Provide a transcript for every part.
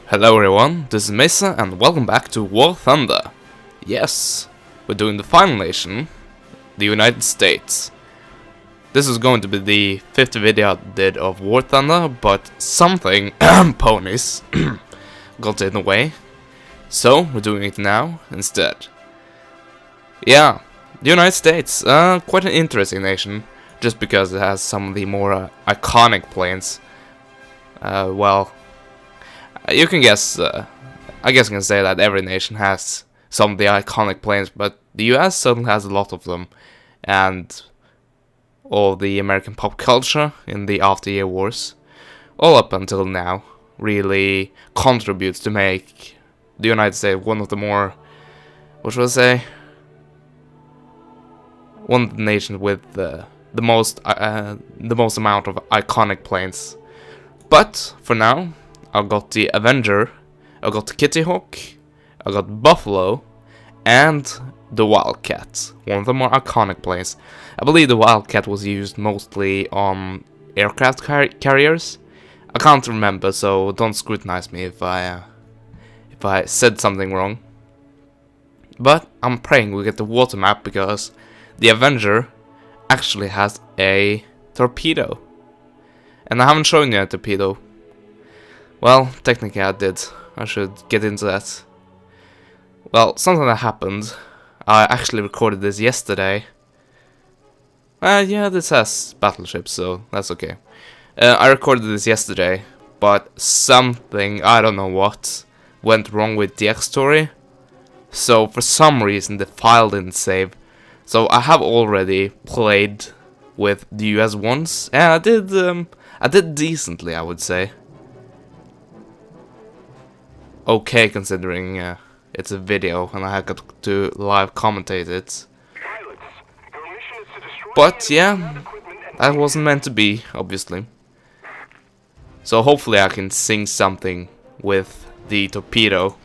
Hello everyone, this is Mesa and welcome back to War Thunder. Yes, we're doing the final nation, the United States. This is going to be the 5th video I did of War Thunder, but something, ponies, got in the way. So, we're doing it now, instead. Yeah, the United States, quite an interesting nation, just because it has some of the more iconic planes. Well, you can guess, I guess you can say that every nation has some of the iconic planes, but the US certainly has a lot of them, and all the American pop culture in the after-year wars, all up until now, really contributes to make the United States one of the more, what should I say, one of the nations with the most amount of iconic planes. But for now, I got the Avenger, I got Kitty Hawk, I got Buffalo, and the Wildcat, one of the more iconic planes. I believe the Wildcat was used mostly on aircraft carriers. I can't remember, so don't scrutinize me if I said something wrong. But I'm praying we get the water map, because the Avenger actually has a torpedo. And I haven't shown you a torpedo. Well, technically I did. I should get into that. Well, something that happened. I actually recorded this yesterday. Yeah, this has battleships, so that's okay. I recorded this yesterday, but something, I don't know what, went wrong with the X-Story. So for some reason the file didn't save. So I have already played with the US once, and I did decently, I would say. Okay, considering it's a video and I got to live commentate it. But yeah, that wasn't meant to be, obviously. So hopefully I can sing something with the torpedo,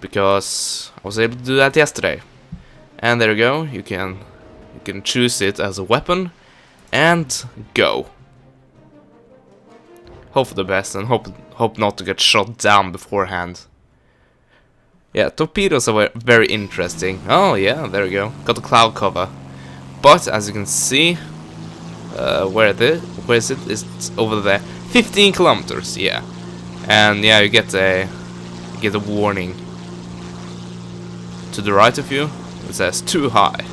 because I was able to do that yesterday. And there you go, you can choose it as a weapon and go. Hope for the best and hope not to get shot down beforehand. Yeah, torpedoes are very interesting. Oh yeah, there we go. Got the cloud cover. But as you can see, where is it? It's over there. 15 kilometers, yeah. And yeah, you get a warning. To the right of you, it says too high.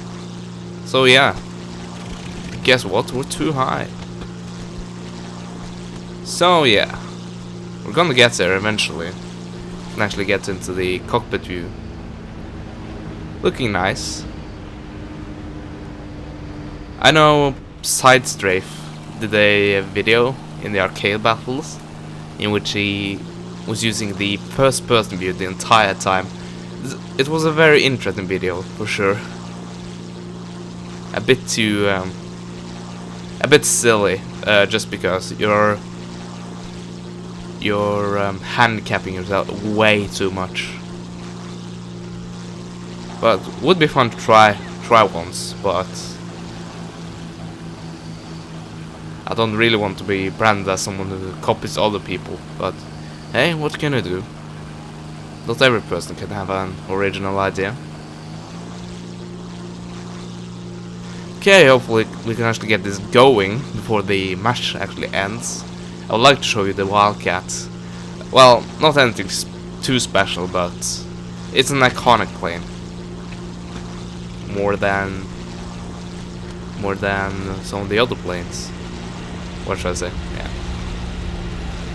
So yeah, guess what? We're too high. So yeah, we're gonna get there eventually. Can actually get into the cockpit view. Looking nice. I know Side Strafe did a video in the arcade battles in which he was using the first person view the entire time. It was a very interesting video for sure. A bit silly, just because you're handicapping yourself way too much. But would be fun to try once, but I don't really want to be branded as someone who copies other people. But hey, what can I do? Not every person can have an original idea. Okay, hopefully we can actually get this going before the match actually ends. I would like to show you the Wildcat. Well, not anything too special, but it's an iconic plane. More than some of the other planes. What should I say? Yeah.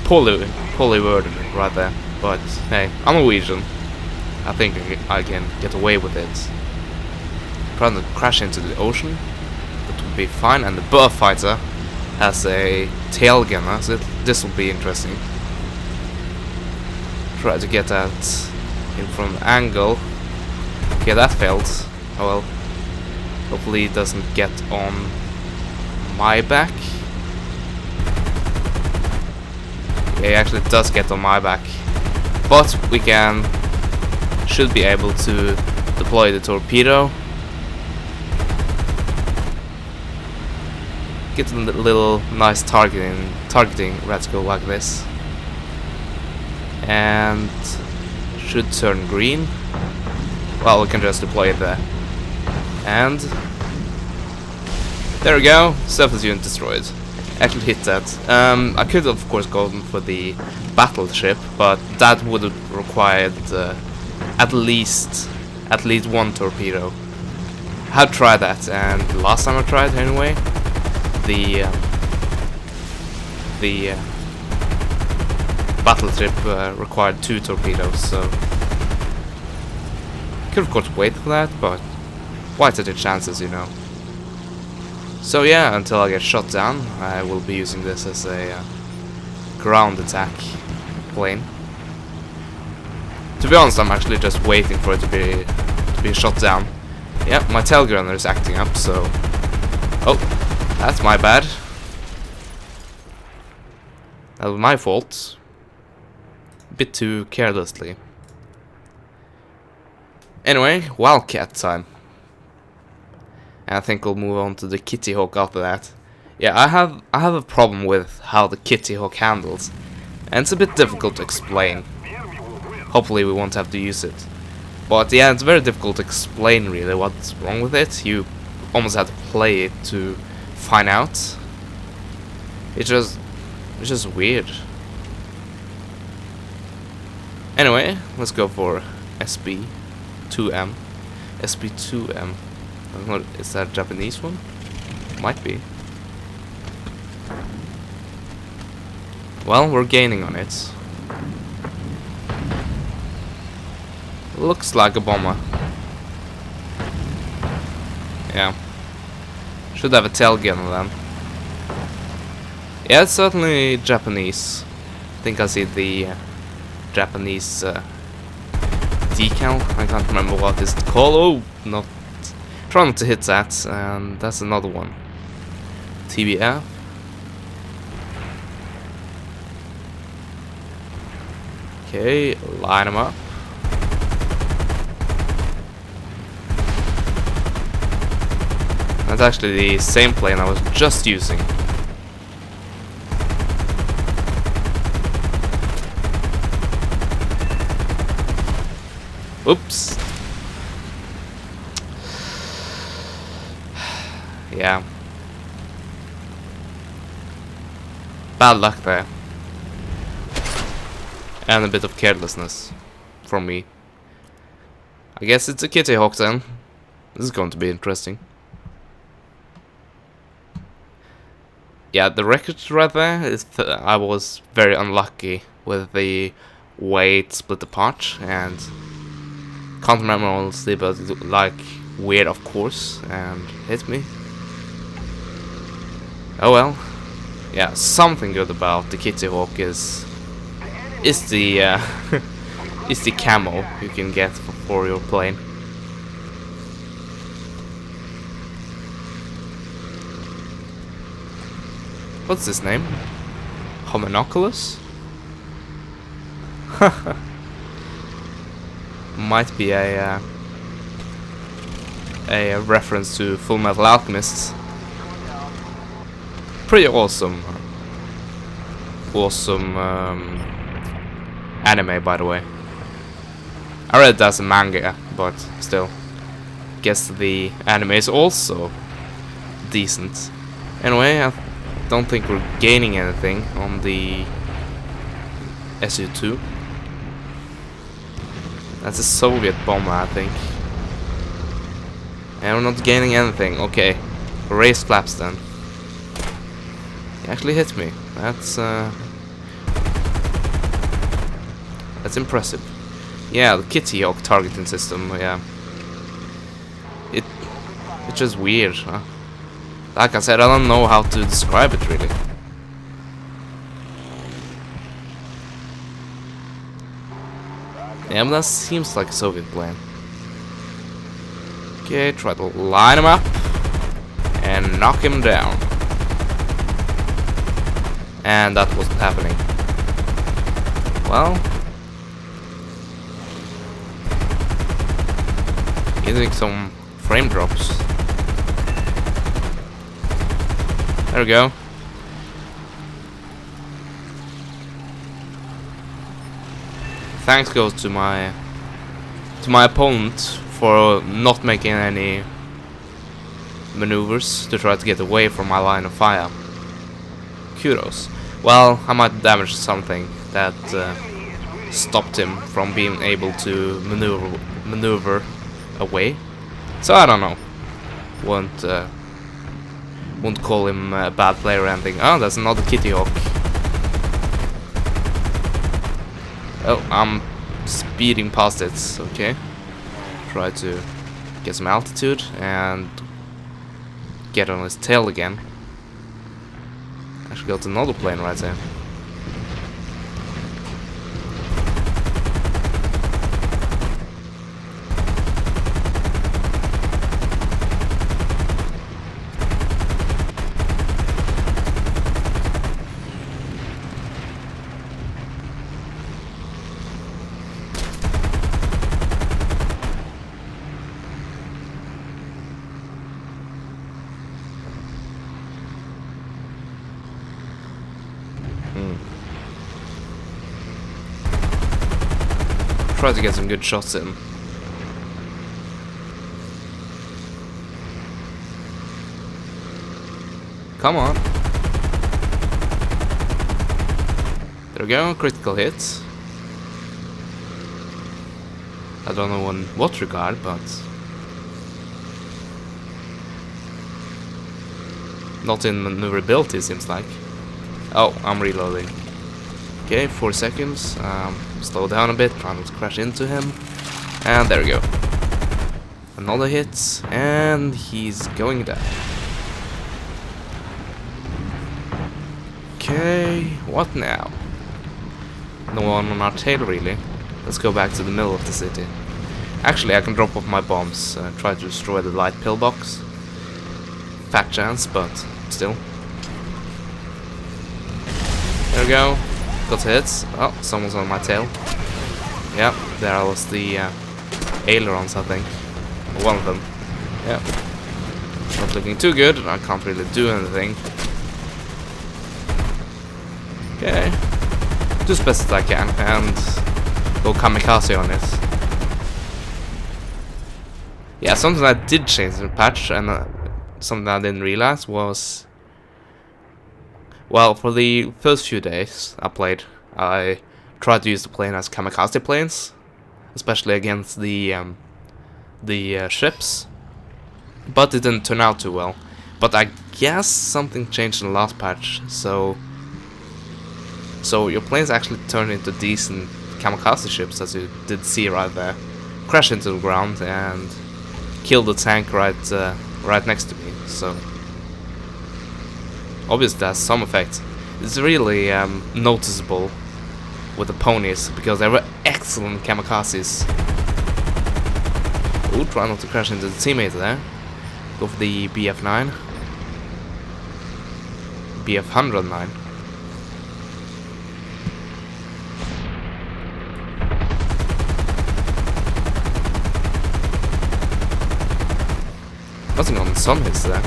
Poorly worded right there. But hey, I'm Norwegian. I think I can get away with it. Trying to crash into the ocean, that would be fine. And the Burr Fighter has a tail gunner, so this will be interesting. Try to get that in from an angle. Okay, that failed. Oh well. Hopefully it doesn't get on my back. Okay, it actually does get on my back. But we should be able to deploy the torpedo. Get a little nice targeting reticle like this. and should turn green. Well, we can just deploy it there. And there we go, surface unit destroyed. Actually hit that. I could of course go for the battleship, but that would have required at least one torpedo. I had tried that, and last time I tried anyway, the battleship required 2 torpedoes, so could of course wait for that, but why take the chances, you know? So yeah, until I get shot down, I will be using this as a ground attack plane. To be honest, I'm actually just waiting for it to be shot down. Yeah, my tail gunner is acting up, so... Oh, that's my bad. That was my fault. A bit too carelessly. Anyway, Wildcat time. And I think we'll move on to the Kitty Hawk after that. Yeah, I have a problem with how the Kitty Hawk handles, and it's a bit difficult to explain. Hopefully we won't have to use it. But yeah, it's very difficult to explain really what's wrong with it. You almost have to play it to find out. It's just weird. Anyway, let's go for SB2M. SB2M. Is that a Japanese one? Might be. Well, we're gaining on it. Looks like a bomber. Yeah. Should have a tail gunner then. Yeah, it's certainly Japanese. I think I see the Japanese decal. I can't remember what it's called. Oh, not. Try not to hit that, and that's another one. TBF. Okay, line them up. That's actually the same plane I was just using. Oops. Yeah. Bad luck there. And a bit of carelessness from me. I guess it's a Kitty Hawk then. This is going to be interesting. Yeah, the record right there is I was very unlucky with the way it split apart, and can't remember honestly, but it like weird of course, and hit me. Oh well. Yeah, something good about the Kitty Hawk is the is the camo you can get for your plane. What's his name? Hominoculus? Might be a reference to Full Metal Alchemist. Pretty awesome. Awesome anime, by the way. I read that as a manga, but still. Guess the anime is also decent. Anyway, I don't think we're gaining anything on the Su-2. That's a Soviet bomber, I think. And we're not gaining anything. Okay, raise flaps then. He actually hit me. That's impressive. Yeah, the Kitty Hawk targeting system. Yeah, it's just weird. Huh? Like I said, I don't know how to describe it really. Yeah, but that seems like a Soviet plane. Okay, try to line him up and knock him down. And that wasn't happening. Well, getting some frame drops. There we go. thanks goes to my opponent for not making any maneuvers to try to get away from my line of fire. Kudos. Well, I might damage something that stopped him from being able to maneuver away. So I don't know. Won't call him a bad player or anything. Oh, there's another Kitty Hawk. Oh, I'm speeding past it. Okay. Try to get some altitude and get on his tail again. I should go to another plane right there. Try to get some good shots in. Come on. There we go, critical hit. I don't know in what regard, but not in maneuverability, seems like. Oh, I'm reloading. Okay, 4 seconds. Slow down a bit, try not to crash into him. And there we go. Another hit, and he's going down. Okay, what now? No one on our tail, really. Let's go back to the middle of the city. Actually, I can drop off my bombs, try to destroy the light pillbox. Fat chance, but still. There we go. Got hits. Oh, someone's on my tail. Yeah, there was the ailerons, I think. One of them. Yeah. Not looking too good. I can't really do anything. Okay. Do as best as I can and go kamikaze on it. Yeah, something I did change in the patch and something I didn't realize was, well, for the first few days I played, I tried to use the plane as kamikaze planes, especially against the ships, but it didn't turn out too well. But I guess something changed in the last patch, so your planes actually turn into decent kamikaze ships, as you did see right there. Crash into the ground and kill the tank right next to me. So obviously that's some effect. It's really noticeable with the ponies because they were excellent kamikazes. Ooh, try not to crash into the teammate there. Go for the BF9. BF109. Wasn't on some hits there.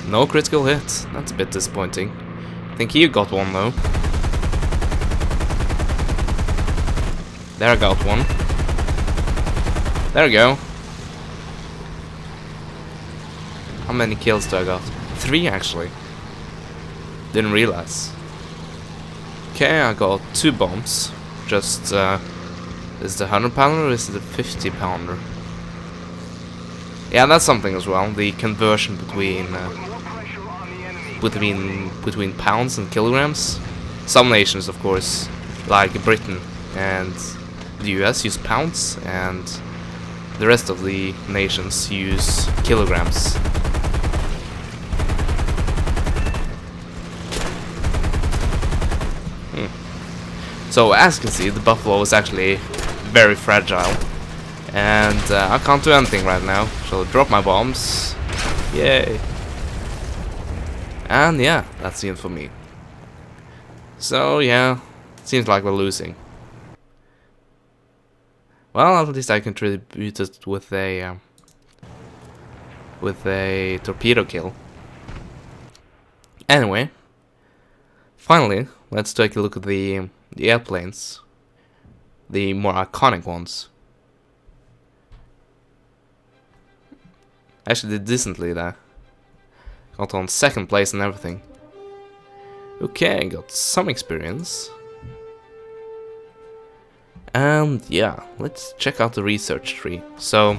No critical hit. That's a bit disappointing. I think you got one though. There, I got one. There we go. How many kills do I got? 3 actually. Didn't realize. Okay, I got 2 bombs. Just, is it a 100-pounder or is it a 50-pounder? Yeah, that's something as well. The conversion between pounds and kilograms. Some nations, of course, like Britain and the US, use pounds, and the rest of the nations use kilograms. So as you can see, the Buffalo is actually very fragile, and I can't do anything right now. So drop my bombs, yay! And yeah, that's the end for me. So yeah, seems like we're losing. Well, at least I contributed with a torpedo kill. Anyway, finally, let's take a look at the airplanes, the more iconic ones. Actually did decently there. Got on 2nd place and everything. Okay, got some experience. And yeah, let's check out the research tree. So,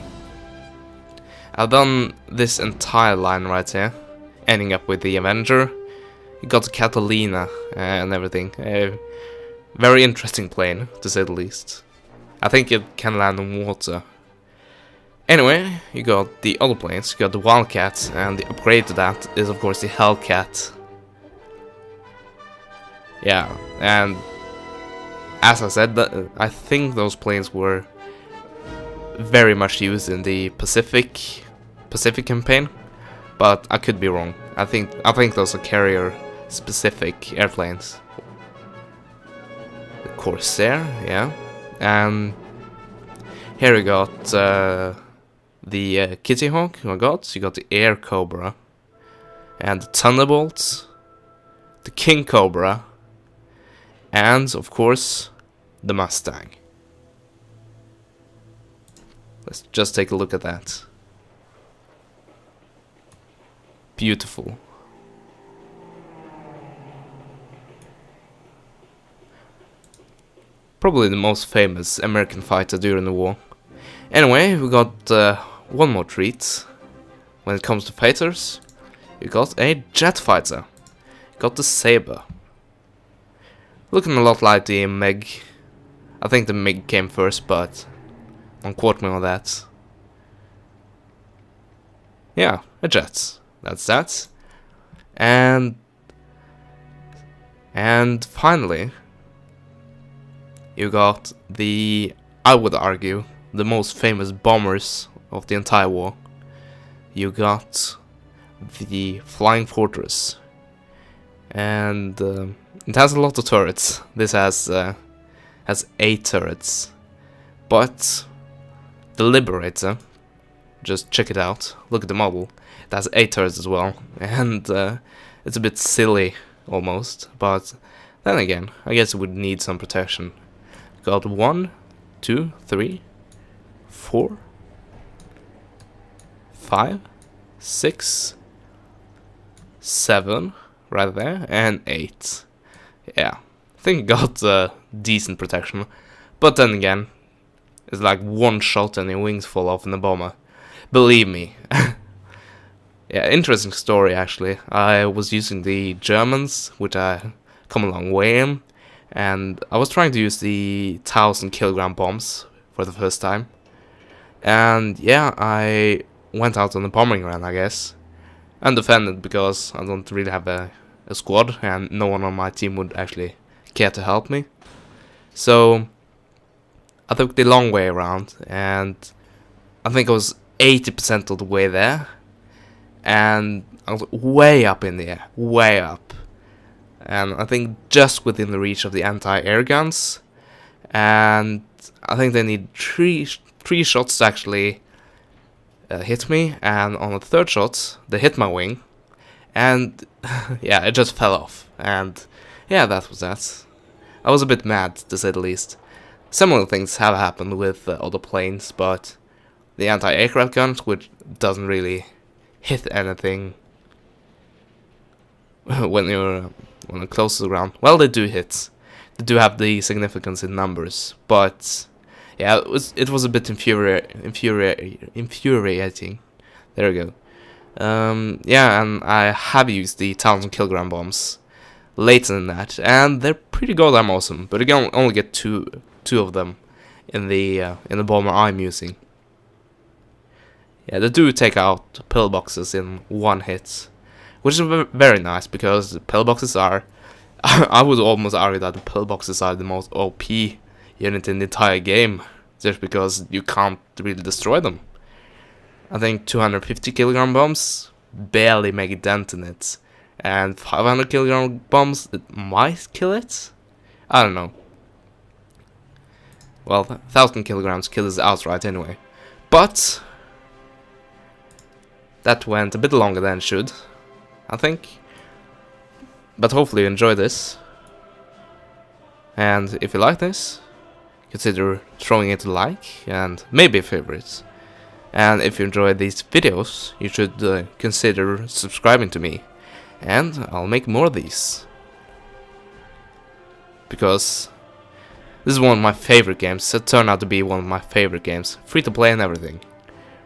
I've done this entire line right here, ending up with the Avenger. You got the Catalina and everything. A very interesting plane, to say the least. I think it can land on water. Anyway, you got the other planes. You got the Wildcat, and the upgrade to that is of course the Hellcat. Yeah, and as I said, I think those planes were very much used in the Pacific campaign, but I could be wrong. I think those are carrier-specific airplanes. The Corsair, yeah, and here we got the Kitty Hawk. You got the Air Cobra, and the Thunderbolt, the King Cobra, and of course the Mustang. Let's just take a look at that. Beautiful. Probably the most famous American fighter during the war. Anyway, we got one more treat. When it comes to fighters, you got a jet fighter. Got the Sabre. Looking a lot like the MiG. I think the MiG came first, but don't quote me on that. Yeah, a jet. That's that. And finally, you got the, I would argue, the most famous bombers of the entire war. You got the Flying Fortress, and it has a lot of turrets. This has 8 turrets, but the Liberator, just check it out. Look at the model. It has 8 turrets as well, and it's a bit silly almost. But then again, I guess it would need some protection. Got 1, 2, 3, 4, 5, 6, 7, right there, and 8. Yeah, I think it got decent protection, but then again, it's like one shot and your wings fall off in the bomber. Believe me. Yeah, interesting story actually. I was using the Germans, which I come a long way in, and I was trying to use the 1,000-kilogram bombs for the first time. And yeah, I went out on a bombing run, I guess, and defended because I don't really have a squad, and no one on my team would actually care to help me. So I took the long way around, and I think I was 80% of the way there, and I was way up in the air, way up, and I think just within the reach of the anti-air guns, and I think they need three shots to actually hit me, and on the 3rd shot they hit my wing, and yeah, it just fell off, and yeah, that was that. I was a bit mad, to say the least. Similar things have happened with other planes, but the anti-aircraft guns, which doesn't really hit anything when you're close to the ground. Well, they do hit. They do have the significance in numbers, but yeah, it was a bit infuriating. There we go. Yeah, and I have used the 1,000-kilogram bombs later than that, and they're pretty goddamn awesome. But you can only get two of them in the bomber I'm using. Yeah, they do take out pillboxes in one hit, which is very nice because pillboxes are, I would almost argue that the pillboxes are the most OP unit in the entire game, just because you can't really destroy them. I think 250-kilogram bombs barely make a dent in it, and 500-kilogram bombs, it might kill it? I don't know. Well, 1,000 kilograms kills it outright anyway. But that went a bit longer than it should, I think. But hopefully you enjoy this. And if you like this, consider throwing it a like and maybe a favorite. And if you enjoy these videos, you should consider subscribing to me. And I'll make more of these. Because this is one of my favorite games. It turned out to be one of my favorite games. Free to play and everything.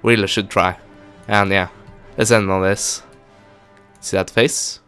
Really should try. And yeah, let's end on this. See that face?